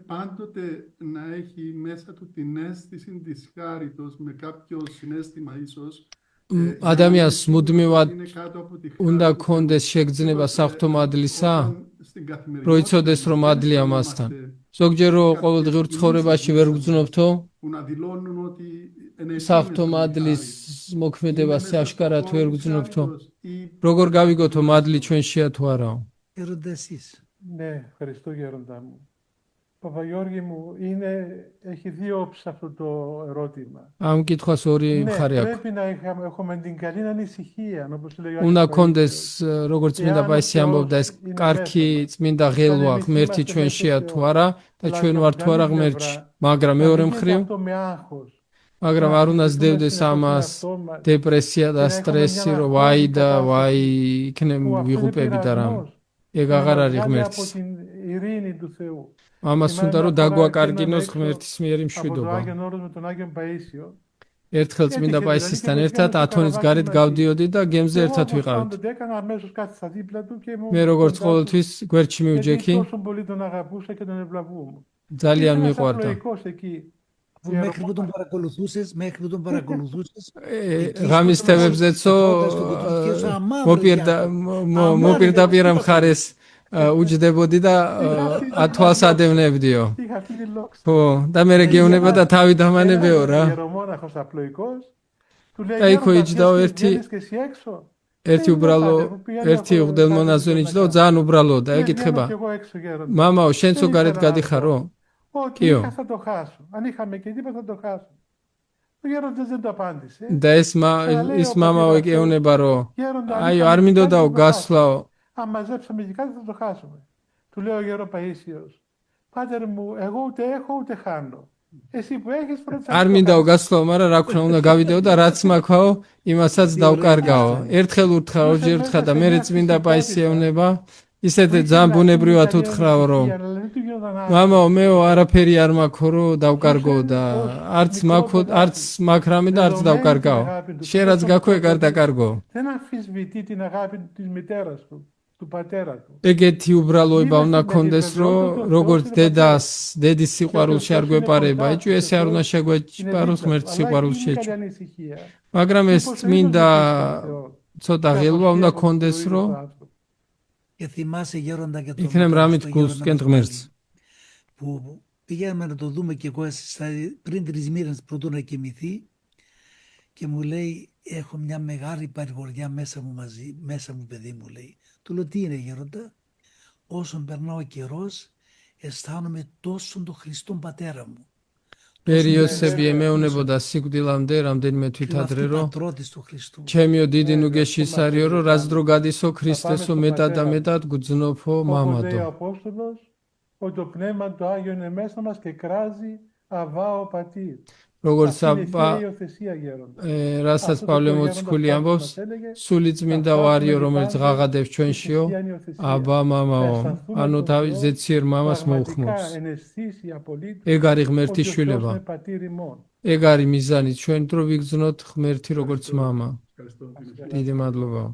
Πάντοτε να έχει μέσα του την αίσθηση της χάριτος με κάποιο συναίσθημα ίσως. ადამიანს მუდმივად უნდა ქონდეს შეგრძნება საღვთო მადლისა, რომ იცოდეს, რომ მადლია მასთან. ზოგჯერ რომ ყოველდღიურ ცხოვრებაში ვერ გძნობთო, საღვთო მადლის მოქმედებას აშკარად ვერ გძნობთო. როგორ გავიგოთო მადლი ჩვენშია თუ არაო? Ναι, ευχαριστώ γέροντα μου. Παπαγιώργη μου, έχει δύο όψεις αυτό το ερώτημα. ამ კითხვას ორი მხარე აქვს. Πρέπει να έχουμε την καλή ανησυχία, όπως λέει ο უნდა კონდეს როგორც წმინდა პაისი ამბობდა ეს კარგი წმინდა ღელვა ღმერთი ჩვენშია თუ არა და ჩვენ ვართ თუ არა ღმერთში. მაგრამ მეორე მხრივ მაგრამ არ უნდა სდევდეს ამას დეპრესია და სტრესი, რომ ვაი და ვაი იქნებ ვიღუპები და რამე. ეგ აღარ არის ღმერთის. ამას უნდა რომ დაგვაკარგინოს ღმერთის მიერი მშვიდობა. ერთხელ წმინდა პაისისთან ერთად ათონის გარეთ გავდიოდი და გემზე ერთად ვიყავით. მე როგორც ყოველთვის გვერდში მივჯექი. ძალიან მიყვარდა. Μέχρι που τον παρακολουθούσες. ღამის თემებზეცო მოპირდაპირ მხარეს უჯდებოდი და ათვალს ადევნებდიო. ხო, და მე გეუბნება და თავი დამანებეო რა. და იქ იჯდაო ერთი უბრალო ერთი უღდელმონაზონი იჯდაო ძალიან უბრალო და ეკითხება. მამაო, შენცო გარეთ გადიხარო? Κοίτα, θα το χάσω. Αν είχαμε και τίποτα θα το χάσω. Ο γέροντας δεν το απάντησε. და ის მამაო ეკეუნება რომ აიო არ მინდოდაო გასვლაო. Αν μαζέψαμε και κάτι θα το χάσουμε. Του λέει ο γέρο Παΐσιος, πάτερ μου, εγώ ούτε έχω ούτε χάνω. Εσύ που έχεις πρώτα. არ მინდაო გასვლაო, მაგრამ რა ქნა უნდა გავიდეო და რაც მაქვაო, იმასაც დავკარგაო. ერთხელ უთხრა, ორჯერ უთხრა და მე წმინდა პაისი ეუნება. ისეთ ძალიან ბუნებრივად უთხრაო რომ მამაო მეო არაფერი არ მაქვს რომ დავკარგო და არც მაქვს რამე და არც დავკარგაო. შენ რაც გაქვე არ დაკარგო. Δεν αμφισβητεί την αγάπη της μητέρας του πατέρα του. ეგეთი უბრალოება უნდა კონდეს რომ როგორც დედის სიყვარულში არ გვეპარება, ეჭვი ესე არ უნდა შეგვეპაროს ღმერთის სიყვარულში ეჭვი. მაგრამ ეს წმინდა ცოტა ღელვა უნდა კონდეს რომ Και θυμάσαι γέροντα και τον იქნებ რამით გულსკენ ღმერთს. Που πήγαμε να το δούμε κι εγώ πριν 3 μήνες πρωτού να κοιμηθεί και μου λέει έχω μια μεγάλη παρηγοριά μέσα μου παιδί μου λέει. Του λέω τι είναι γέροντα? Όσον περνά ο καιρός αισθάνομαι τόσο τον Χριστόν πατέρα μου. პერიოდსები ემეუნებოდა სიკვდილამდე რამდენიმე თვით ადრე რომ ჩემიო დიდი ნუგეში ის არისო რომ რაც დრო გადისო ქრისტესო მეტად და მეტად გძნობო მამადო. Ότι το πνεύμα του Άγιο είναι μέσα μας και κράζει αβάω πατήρ. როგორც რასაც პავლე მოციქული ამბობს, სული წმინდა ვარიო რომელიც ღაღადებს ჩვენშიო, აბა მამაო, ანუ თავის ზეციერ მამას მოუხმობს. ეგ არის ღმერთის შვილება. ეგ არის მიზანი ჩვენ დრო ვიგრძნოთ ღმერთი როგორც მამა. დიდი მადლობა.